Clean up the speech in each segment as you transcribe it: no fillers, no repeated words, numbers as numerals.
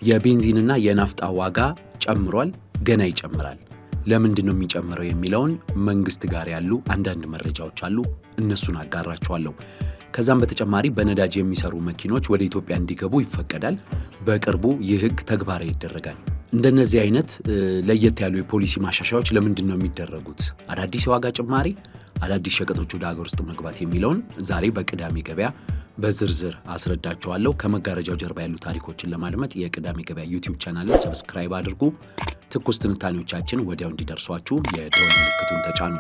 የቤንዚንና የናፍጣ ዋጋ ጨምሯል፣ ገና ይጨምራል። ለምንድነው የሚጨምረው የሚለውን መንግስት ጋር ያሉ አንዳንድ መረጃዎች አሉ፣ እነሱን አጋራችኋለሁ። ከዛም በተጨማሪ በነዳጅ የሚሰሩ መኪኖች ወደ ኢትዮጵያ እንዲገቡ ይፈቀዳል። በቅርቡ ይህ ህግ ተግባራዊ ይደረጋል። እንደነዚህ አይነት ለየት ያሉ የፖሊሲ ማሻሻያዎች ለምንድነው የሚደረጉት? አዳዲስ የዋጋ ጭማሪ፣ አዳዲስ ሸቀጦች ወደ ሀገር ውስጥ መግባት የሚለውን ዛሬ በቅዳሜ ገበያ በዝርዝር አስረዳችኋለሁ። ከመጋረጃው ጀርባ ያሉ ታሪኮችን ለማድመጥ የቅዳሜ ገበያ ዩቲዩብ ቻናልን ሰብስክራይብ አድርጉ። ትኩስ ትንታኔዎቻችን ወዲያው እንዲደርሷችሁ የደወል ምልክቱን ተጫኑ።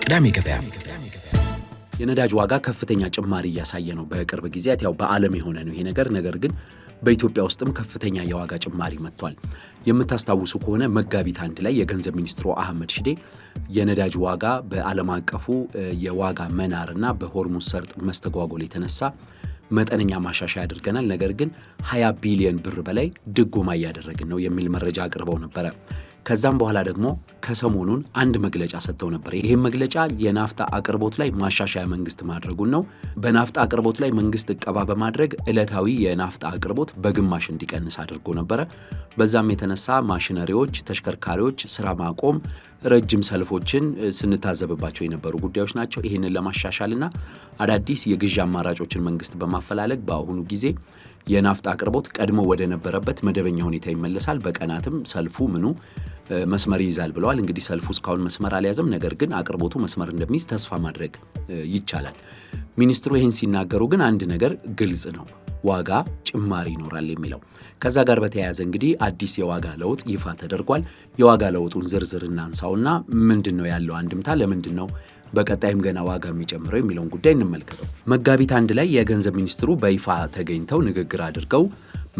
ቅዳሜ ገበያ የነዳጅ ዋጋ ከፍተኛ ጭማሪ እያሳየ ነው። በቅርብ ጊዜያት ያው በዓለም የሆነ ነው ይሄ ነገር ግን በኢትዮጵያ ውስጥም ከፍተኛ የዋጋ ጭማሪ መጥቷል። የምታስታውሱ ከሆነ መጋቢት 1 ላይ የገንዘብ ሚኒስትሩ አህመድ ሺዴ የነዳጅ ዋጋ በዓለም አቀፉ የዋጋ መናርና በሆርሙዝ ሰርጥ መስተጓጎል የተነሳ መጠነኛ ማሻሻያ አድርገናል፣ ነገር ግን 20 ቢሊዮን ብር በላይ ድጎማ እያደረግን ነው የሚል መረጃ አቅርበው ነበረ። ከዛም በኋላ ደግሞ ከሰሞኑን አንድ መግለጫ ሰጥተው ነበር። ይህም መግለጫ የናፍጣ አቅርቦት ላይ ማሻሻያ መንግስት ማድረጉን ነው። በናፍጣ አቅርቦት ላይ መንግስት እቀባ በማድረግ ዕለታዊ የናፍጣ አቅርቦት በግማሽ እንዲቀንስ አድርጎ ነበረ። በዛም የተነሳ ማሽነሪዎች፣ ተሽከርካሪዎች ስራ ማቆም፣ ረጅም ሰልፎችን ስንታዘብባቸው የነበሩ ጉዳዮች ናቸው። ይህንን ለማሻሻልና አዳዲስ የግዢ አማራጮችን መንግስት በማፈላለግ በአሁኑ ጊዜ የናፍጣ አቅርቦት ቀድሞ ወደ ነበረበት መደበኛ ሁኔታ ይመለሳል። በቀናትም ሰልፉ መስመር ይይዛል ብለዋል። እንግዲህ ሰልፉ እስካሁን መስመር አልያዘም፣ ነገር ግን አቅርቦቱ መስመር እንደሚይዝ ተስፋ ማድረግ ይቻላል። ሚኒስትሩ ይህን ሲናገሩ ግን አንድ ነገር ግልጽ ነው፣ ዋጋ ጭማሪ ይኖራል የሚለው። ከዛ ጋር በተያያዘ እንግዲህ አዲስ የዋጋ ለውጥ ይፋ ተደርጓል። የዋጋ ለውጡን ዝርዝር እናንሳውና ምንድነው ያለው አንድምታ፣ ለምንድነው በቀጣይም ገና ዋጋ የሚጨምረው የሚለውን ጉዳይ እንመልከተው። መጋቢት 1 ላይ የገንዘብ ሚኒስትሩ በይፋ ተገኝተው ንግግር አድርገው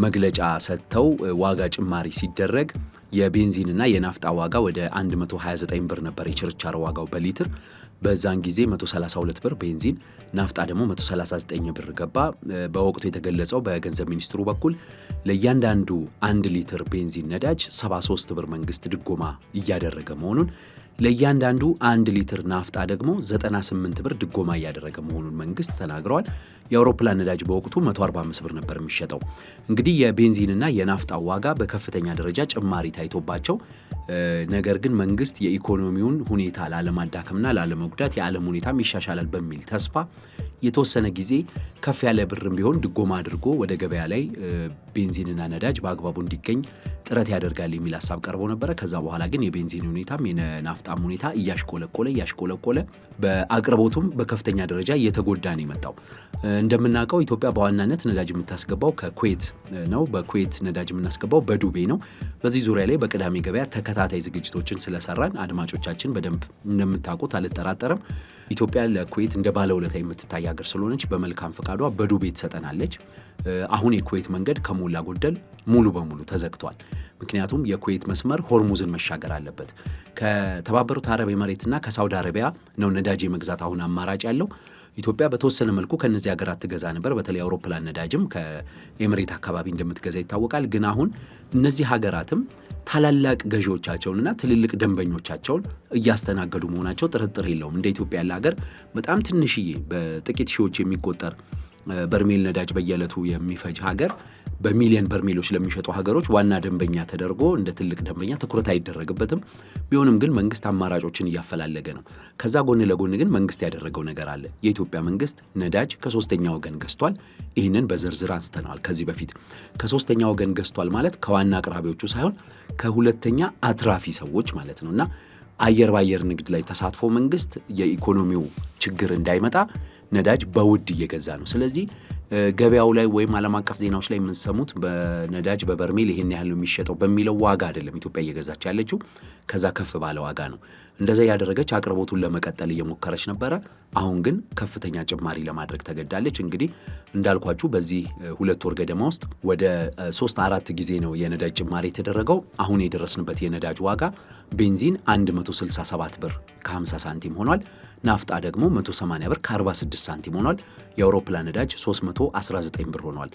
መግለጫ ሰጥተው ዋጋ ጭማሪ ሲደረግ የቤንዚንና የናፍጣ ዋጋ ወደ 129 ብር ነበር የችርቻሮ ዋጋው በሊትር። በዛን ጊዜ 132 ብር ቤንዚን፣ ናፍጣ ደግሞ 139 ብር ገባ። በወቅቱ የተገለጸው በገንዘብ ሚኒስትሩ በኩል ለእያንዳንዱ 1 ሊትር ቤንዚን ነዳጅ 73 ብር መንግስት ድጎማ እያደረገ መሆኑን፣ ለእያንዳንዱ 1 ሊትር ናፍጣ ደግሞ 98 ብር ድጎማ እያደረገ መሆኑን መንግስት ተናግረዋል። የአውሮፕላን ነዳጅ በወቅቱ 145 ብር ነበር የሚሸጠው። እንግዲህ የቤንዚንና የናፍጣ ዋጋ በከፍተኛ ደረጃ ጭማሪ ታይቶባቸው፣ ነገር ግን መንግስት የኢኮኖሚውን ሁኔታ ላለማዳከምና ላለመጉዳት የዓለም ሁኔታም ይሻሻላል በሚል ተስፋ የተወሰነ ጊዜ ከፍ ያለ ብርም ቢሆን ድጎማ አድርጎ ወደ ገበያ ላይ ቤንዚንና ነዳጅ በአግባቡ እንዲገኝ ጥረት ያደርጋል የሚል ሀሳብ ቀርቦ ነበረ። ከዛ በኋላ ግን የቤንዚን ሁኔታም የናፍጣም ሁኔታ እያሽቆለቆለ በአቅርቦቱም በከፍተኛ ደረጃ እየተጎዳ ነው የመጣው። እንደምናውቀው ኢትዮጵያ በዋናነት ነዳጅ የምታስገባው ከኩዌት ነው። በኩዌት ነዳጅ የምናስገባው በዱቤ ነው። በዚህ ዙሪያ ላይ በቅዳሜ ገበያ ተከታታይ ዝግጅቶችን ስለሰራን አድማጮቻችን በደንብ እንደምታውቁት አልጠራጠርም። ኢትዮጵያ ለኩዌት እንደ ባለውለታ የምትታይ ሀገር ስለሆነች በመልካም ፈቃዷ በዱቤ ትሰጠናለች። አሁን የኩዌት መንገድ ከሞላ ጎደል ሙሉ በሙሉ ተዘግቷል። ምክንያቱም የኩዌት መስመር ሆርሙዝን መሻገር አለበት። ከተባበሩት አረብ ኤምሬትና ከሳውዲ አረቢያ ነው ነዳጅ የመግዛት አሁን አማራጭ ያለው። ኢትዮጵያ በተወሰነ መልኩ ከነዚህ ሀገራት ትገዛ ነበር። በተለይ አውሮፕላን ነዳጅም ከኤምሬት አካባቢ እንደምትገዛ ይታወቃል። ግን አሁን እነዚህ ሀገራትም ታላላቅ ገዢዎቻቸውንና ትልልቅ ደንበኞቻቸውን እያስተናገዱ መሆናቸው ጥርጥር የለውም። እንደ ኢትዮጵያ ያለ ሀገር በጣም ትንሽዬ በጥቂት ሺዎች የሚቆጠር በርሜል ነዳጅ በየዕለቱ የሚፈጅ ሀገር በሚሊዮን በርሜሎች ለሚሸጡ ሀገሮች ዋና ደንበኛ ተደርጎ እንደ ትልቅ ደንበኛ ትኩረት አይደረግበትም። ቢሆንም ግን መንግስት አማራጮችን እያፈላለገ ነው። ከዛ ጎን ለጎን ግን መንግስት ያደረገው ነገር አለ። የኢትዮጵያ መንግስት ነዳጅ ከሶስተኛ ወገን ገዝቷል። ይህንን በዝርዝር አንስተነዋል ከዚህ በፊት። ከሶስተኛ ወገን ገዝቷል ማለት ከዋና አቅራቢዎቹ ሳይሆን ከሁለተኛ አትራፊ ሰዎች ማለት ነውና አየር ባየር ንግድ ላይ ተሳትፎ መንግስት የኢኮኖሚው ችግር እንዳይመጣ ነዳጅ በውድ እየገዛ ነው። ስለዚህ ገበያው ላይ ወይም ዓለም አቀፍ ዜናዎች ላይ የምንሰሙት በነዳጅ በበርሜል ይሄን ያህል ነው የሚሸጠው በሚለው ዋጋ አይደለም ኢትዮጵያ እየገዛች ያለችው፣ ከዛ ከፍ ባለ ዋጋ ነው። እንደዛ ያደረገች አቅርቦቱን ለመቀጠል እየሞከረች ነበረ። አሁን ግን ከፍተኛ ጭማሪ ለማድረግ ተገዳለች። እንግዲህ እንዳልኳችሁ በዚህ 2 ወር ገደማ ውስጥ ወደ 3-4 ጊዜ ነው የነዳጅ ጭማሪ የተደረገው። አሁን የደረስንበት የነዳጅ ዋጋ ቤንዚን 167 ብር ከ50 ሳንቲም ሆኗል። ናፍጣ ደግሞ 180 ብር ከ46 ሳንቲም ሆኗል። የአውሮፕላን ነዳጅ 319 ብር ሆኗል።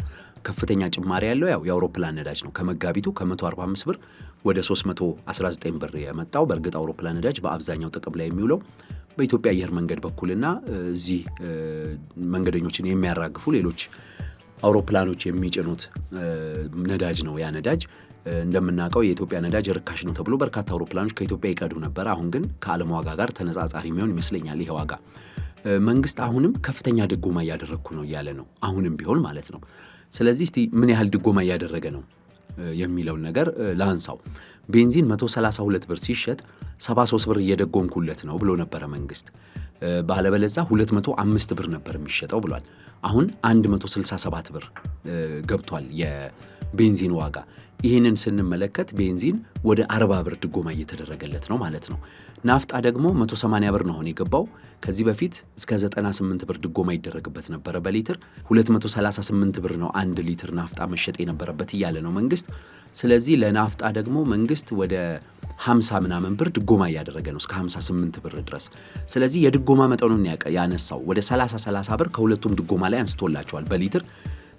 ከፍተኛ ጭማሪ ያለው ያው የአውሮፕላን ነዳጅ ነው። ከመጋቢቱ ከ145 ብር ወደ 319 ብር የመጣው። በእርግጥ አውሮፕላን ነዳጅ በአብዛኛው ጥቅም ላይ የሚውለው በኢትዮጵያ አየር መንገድ በኩልና እዚህ መንገደኞችን የሚያራግፉ ሌሎች አውሮፕላኖች የሚጭኑት ነዳጅ ነው። ያ ነዳጅ እንደምናውቀው የኢትዮጵያ ነዳጅ ርካሽ ነው ተብሎ በርካታ አውሮፕላኖች ከኢትዮጵያ ይቀዱ ነበር። አሁን ግን ከዓለም ዋጋ ጋር ተነጻጻሪ የሚሆን ይመስለኛል ይሄ ዋጋ። መንግስት አሁንም ከፍተኛ ድጎማ እያደረግኩ ነው እያለ ነው፣ አሁንም ቢሆን ማለት ነው። ስለዚህ እስቲ ምን ያህል ድጎማ እያደረገ ነው የሚለውን ነገር ላንሳው። ቤንዚን 132 ብር ሲሸጥ 73 ብር እየደጎምኩለት ነው ብሎ ነበረ መንግስት። ባለበለዛ 205 ብር ነበር የሚሸጠው ብሏል። አሁን 167 ብር ገብቷል የቤንዚን ዋጋ። ይህንን ስንመለከት ቤንዚን ወደ 40 ብር ድጎማ እየተደረገለት ነው ማለት ነው። ናፍጣ ደግሞ 180 ብር ነው አሁን የገባው። ከዚህ በፊት እስከ 98 ብር ድጎማ ይደረግበት ነበረ በሊትር። 238 ብር ነው 1 ሊትር ናፍጣ መሸጥ የነበረበት እያለ ነው መንግስት። ስለዚህ ለናፍጣ ደግሞ መንግስት ወደ 50 ምናምን ብር ድጎማ እያደረገ ነው እስከ 58 ብር ድረስ። ስለዚህ የድጎማ መጠኑን ያነሳው ወደ 30 ብር ከሁለቱም ድጎማ ላይ አንስቶላቸዋል በሊትር።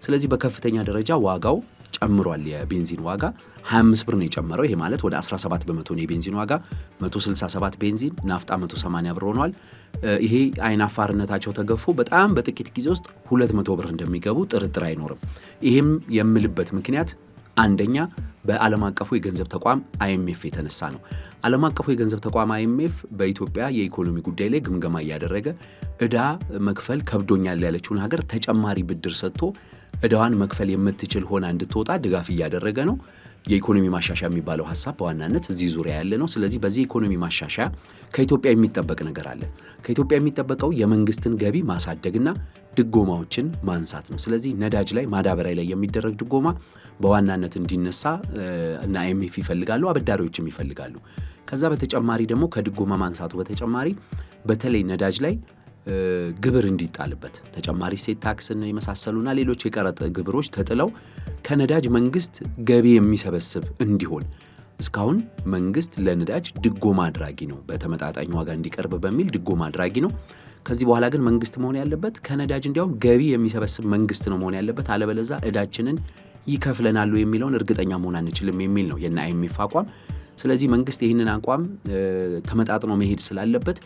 ስለዚህ በከፍተኛ ደረጃ ዋጋው ጨምሯል። የቤንዚን ዋጋ 25 ብር ነው የጨመረው። ይሄ ማለት ወደ 17 በመቶ ነው የቤንዚን ዋጋ። 167 ቤንዚን፣ ናፍጣ 180 ብር ሆኗል። ይሄ አይናፋርነታቸው ተገፎ በጣም በጥቂት ጊዜ ውስጥ 200 ብር እንደሚገቡ ጥርጥር አይኖርም። ይሄም የምልበት ምክንያት አንደኛ በዓለም አቀፉ የገንዘብ ተቋም IMF የተነሳ ነው። ዓለም አቀፉ የገንዘብ ተቋም IMF በኢትዮጵያ የኢኮኖሚ ጉዳይ ላይ ግምገማ እያደረገ ዕዳ መክፈል ከብዶኛል ያለችውን ሀገር ተጨማሪ ብድር ሰጥቶ ዕዳዋን መክፈል የምትችል ሆና እንድትወጣ ድጋፍ እያደረገ ነው። የኢኮኖሚ ማሻሻያ የሚባለው ሐሳብ በዋናነት እዚህ ዙሪያ ያለ ነው። ስለዚህ በዚህ ኢኮኖሚ ማሻሻያ ከኢትዮጵያ የሚጠበቅ ነገር አለ። ከኢትዮጵያ የሚጠበቀው የመንግስትን ገቢ ማሳደግና ድጎማዎችን ማንሳት ነው። ስለዚህ ነዳጅ ላይ፣ ማዳበሪያ ላይ የሚደረግ ድጎማ በዋናነት እንዲነሳ እና IMF ይፈልጋሉ፣ አበዳሪዎችም ይፈልጋሉ። ከዛ በተጨማሪ ደግሞ ከድጎማ ማንሳቱ በተጨማሪ በተለይ ነዳጅ ላይ ግብር እንዲጣልበት ተጨማሪ እሴት ታክስን የመሳሰሉና ሌሎች የቀረጥ ግብሮች ተጥለው ከነዳጅ መንግስት ገቢ የሚሰበስብ እንዲሆን። እስካሁን መንግስት ለነዳጅ ድጎማ አድራጊ ነው፣ በተመጣጣኝ ዋጋ እንዲቀርብ በሚል ድጎማ አድራጊ ነው። ከዚህ በኋላ ግን መንግስት መሆን ያለበት ከነዳጅ እንዲያውም ገቢ የሚሰበስብ መንግስት ነው መሆን ያለበት። አለበለዛ ዕዳችንን ይከፍለናሉ የሚለውን እርግጠኛ መሆን አንችልም የሚል ነው የና IMF አቋም። ስለዚህ መንግስት ይህንን አቋም ተመጣጥኖ መሄድ ስላለበት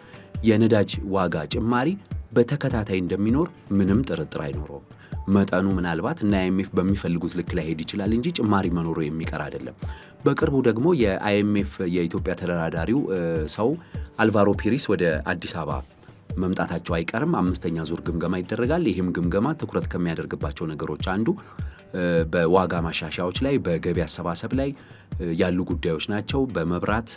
የነዳጅ ዋጋ ጭማሪ በተከታታይ እንደሚኖር ምንም ጥርጥር አይኖረውም። መጠኑ ምናልባት እና IMF በሚፈልጉት ልክ ላይ ሄድ ይችላል እንጂ ጭማሪ መኖሩ የሚቀር አይደለም። በቅርቡ ደግሞ የIMF የኢትዮጵያ ተደራዳሪው ሰው አልቫሮ ፒሪስ ወደ አዲስ አበባ መምጣታቸው አይቀርም። 5ኛ ዙር ግምገማ ይደረጋል። ይህም ግምገማ ትኩረት ከሚያደርግባቸው ነገሮች አንዱ በዋጋ ማሻሻያዎች ላይ፣ በገቢ አሰባሰብ ላይ ያሉ ጉዳዮች ናቸው። በመብራት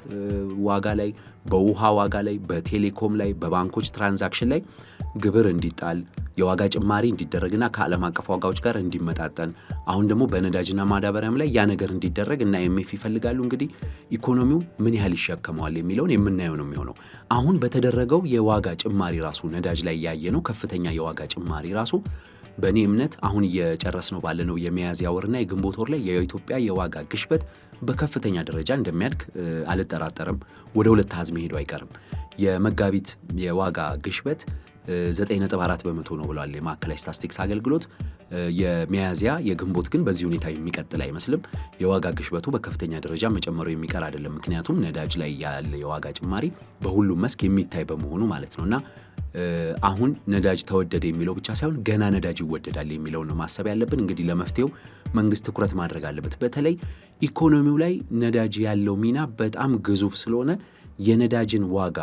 ዋጋ ላይ፣ በውሃ ዋጋ ላይ፣ በቴሌኮም ላይ፣ በባንኮች ትራንዛክሽን ላይ ግብር እንዲጣል፣ የዋጋ ጭማሪ እንዲደረግና ከዓለም አቀፍ ዋጋዎች ጋር እንዲመጣጠን፣ አሁን ደግሞ በነዳጅና ማዳበሪያም ላይ ያ ነገር እንዲደረግ እና IMF ይፈልጋሉ። እንግዲህ ኢኮኖሚው ምን ያህል ይሸከመዋል የሚለውን የምናየው ነው የሚሆነው። አሁን በተደረገው የዋጋ ጭማሪ ራሱ ነዳጅ ላይ ያየነው ከፍተኛ የዋጋ ጭማሪ ራሱ በእኔ እምነት አሁን እየጨረስነው ባለነው የሚያዝያ ወርና የግንቦት ወር ላይ የኢትዮጵያ የዋጋ ግሽበት በከፍተኛ ደረጃ እንደሚያድግ አልጠራጠርም። ወደ 2 አሃዝ መሄዱ አይቀርም። የመጋቢት የዋጋ ግሽበት 9.4 በመቶ ነው ብሏል የማዕከላዊ ስታቲስቲክስ አገልግሎት። የሚያዝያ የግንቦት ግን በዚህ ሁኔታ የሚቀጥል አይመስልም። የዋጋ ግሽበቱ በከፍተኛ ደረጃ መጨመሩ የሚቀር አይደለም። ምክንያቱም ነዳጅ ላይ ያለ የዋጋ ጭማሪ በሁሉም መስክ የሚታይ በመሆኑ ማለት ነውና አሁን ነዳጅ ተወደደ የሚለው ብቻ ሳይሆን ገና ነዳጅ ይወደዳል የሚለው ነው ማሰብ ያለብን። እንግዲህ ለመፍትሄው መንግስት ትኩረት ማድረግ አለበት። በተለይ ኢኮኖሚው ላይ ነዳጅ ያለው ሚና በጣም ግዙፍ ስለሆነ የነዳጅን ዋጋ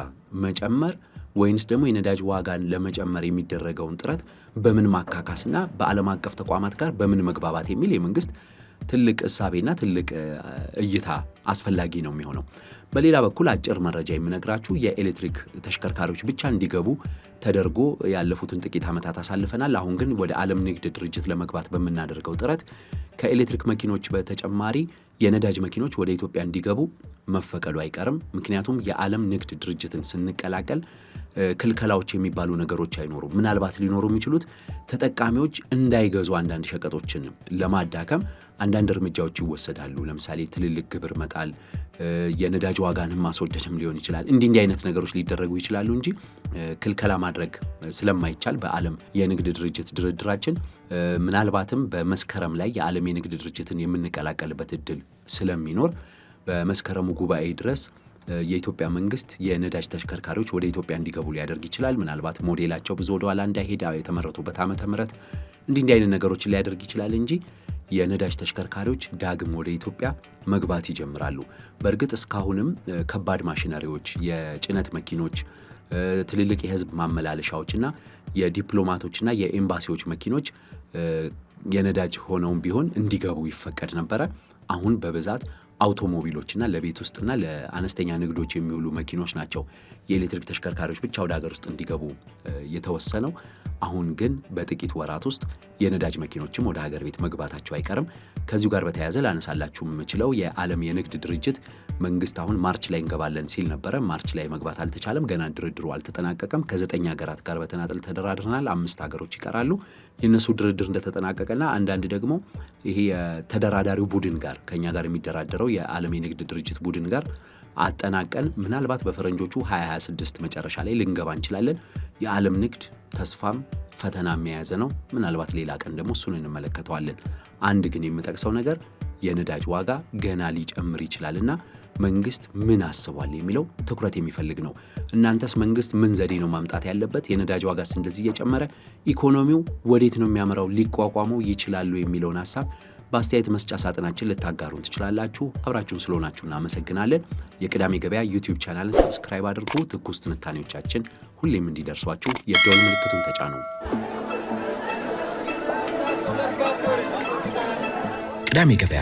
መጨመር ወይንስ ደግሞ የነዳጅ ዋጋን ለመጨመር የሚደረገውን ጥረት በምን ማካካስና በዓለም አቀፍ ተቋማት ጋር በምን መግባባት የሚል የመንግስት ትልቅ እሳቤና ትልቅ እይታ አስፈላጊ ነው የሚሆነው። በሌላ በኩል አጭር መረጃ የምነግራችሁ የኤሌክትሪክ ተሽከርካሪዎች ብቻ እንዲገቡ ተደርጎ ያለፉትን ጥቂት ዓመታት አሳልፈናል። አሁን ግን ወደ ዓለም ንግድ ድርጅት ለመግባት በምናደርገው ጥረት ከኤሌክትሪክ መኪኖች በተጨማሪ የነዳጅ መኪኖች ወደ ኢትዮጵያ እንዲገቡ መፈቀዱ አይቀርም። ምክንያቱም የዓለም ንግድ ድርጅትን ስንቀላቀል ክልከላዎች የሚባሉ ነገሮች አይኖሩም። ምናልባት ሊኖሩ የሚችሉት ተጠቃሚዎች እንዳይገዙ አንዳንድ ሸቀጦችን ለማዳከም አንዳንድ እርምጃዎች ይወሰዳሉ። ለምሳሌ ትልልቅ ግብር መጣል፣ የነዳጅ ዋጋንም ማስወደድም ሊሆን ይችላል። እንዲህ አይነት ነገሮች ሊደረጉ ይችላሉ እንጂ ክልከላ ማድረግ ስለማይቻል በዓለም የንግድ ድርጅት ድርድራችን ምናልባትም በመስከረም ላይ የዓለም የንግድ ድርጅትን የምንቀላቀልበት እድል ስለሚኖር በመስከረሙ ጉባኤ ድረስ የኢትዮጵያ መንግስት የነዳጅ ተሽከርካሪዎች ወደ ኢትዮጵያ እንዲገቡ ሊያደርግ ይችላል። ምናልባት ሞዴላቸው ብዙ ወደ ኋላ እንዳይሄድ የተመረቱበት ዓመተ ምህረት እንዲህ አይነት ነገሮችን ሊያደርግ ይችላል እንጂ የነዳጅ ተሽከርካሪዎች ዳግም ወደ ኢትዮጵያ መግባት ይጀምራሉ። በእርግጥ እስካሁንም ከባድ ማሽነሪዎች፣ የጭነት መኪኖች፣ ትልልቅ የህዝብ ማመላለሻዎችና የዲፕሎማቶችና የኤምባሲዎች መኪኖች የነዳጅ ሆነውም ቢሆን እንዲገቡ ይፈቀድ ነበረ። አሁን በብዛት አውቶሞቢሎችና ለቤት ውስጥና ለአነስተኛ ንግዶች የሚውሉ መኪኖች ናቸው የኤሌክትሪክ ተሽከርካሪዎች ብቻ ወደ ሀገር ውስጥ እንዲገቡ የተወሰነው። አሁን ግን በጥቂት ወራት ውስጥ የነዳጅ መኪኖችም ወደ ሀገር ቤት መግባታቸው አይቀርም። ከዚሁ ጋር በተያያዘ ላነሳላችሁ የምችለው የዓለም የንግድ ድርጅት መንግስት አሁን ማርች ላይ እንገባለን ሲል ነበረ። ማርች ላይ መግባት አልተቻለም። ገና ድርድሩ አልተጠናቀቀም። ከ9 ሀገራት ጋር በተናጠል ተደራድረናል። 5 ሀገሮች ይቀራሉ። የእነሱ ድርድር እንደተጠናቀቀና አንዳንድ ደግሞ ይሄ የተደራዳሪው ቡድን ጋር ከኛ ጋር የሚደራደረው የዓለም የንግድ ድርጅት ቡድን ጋር አጠናቀን ምናልባት በፈረንጆቹ 2026 መጨረሻ ላይ ልንገባ እንችላለን። የዓለም ንግድ ተስፋም ፈተናም የያዘ ነው። ምናልባት ሌላ ቀን ደግሞ እሱን እንመለከተዋለን። አንድ ግን የምጠቅሰው ነገር የነዳጅ ዋጋ ገና ሊጨምር ይችላልና መንግስት ምን አስቧል የሚለው ትኩረት የሚፈልግ ነው። እናንተስ መንግስት ምን ዘዴ ነው ማምጣት ያለበት? የነዳጅ ዋጋስ እንደዚህ እየጨመረ ኢኮኖሚው ወዴት ነው የሚያመራው? ሊቋቋመው ይችላሉ የሚለውን ሀሳብ በአስተያየት መስጫ ሳጥናችን ልታጋሩን ትችላላችሁ። አብራችሁን ስለሆናችሁ እናመሰግናለን። የቅዳሜ ገበያ ዩቲዩብ ቻናልን ሰብስክራይብ አድርጉ። ትኩስ ትንታኔዎቻችን ሁሌም እንዲደርሷችሁ የደወል ምልክቱን ተጫኑ። ቅዳሜ ገበያ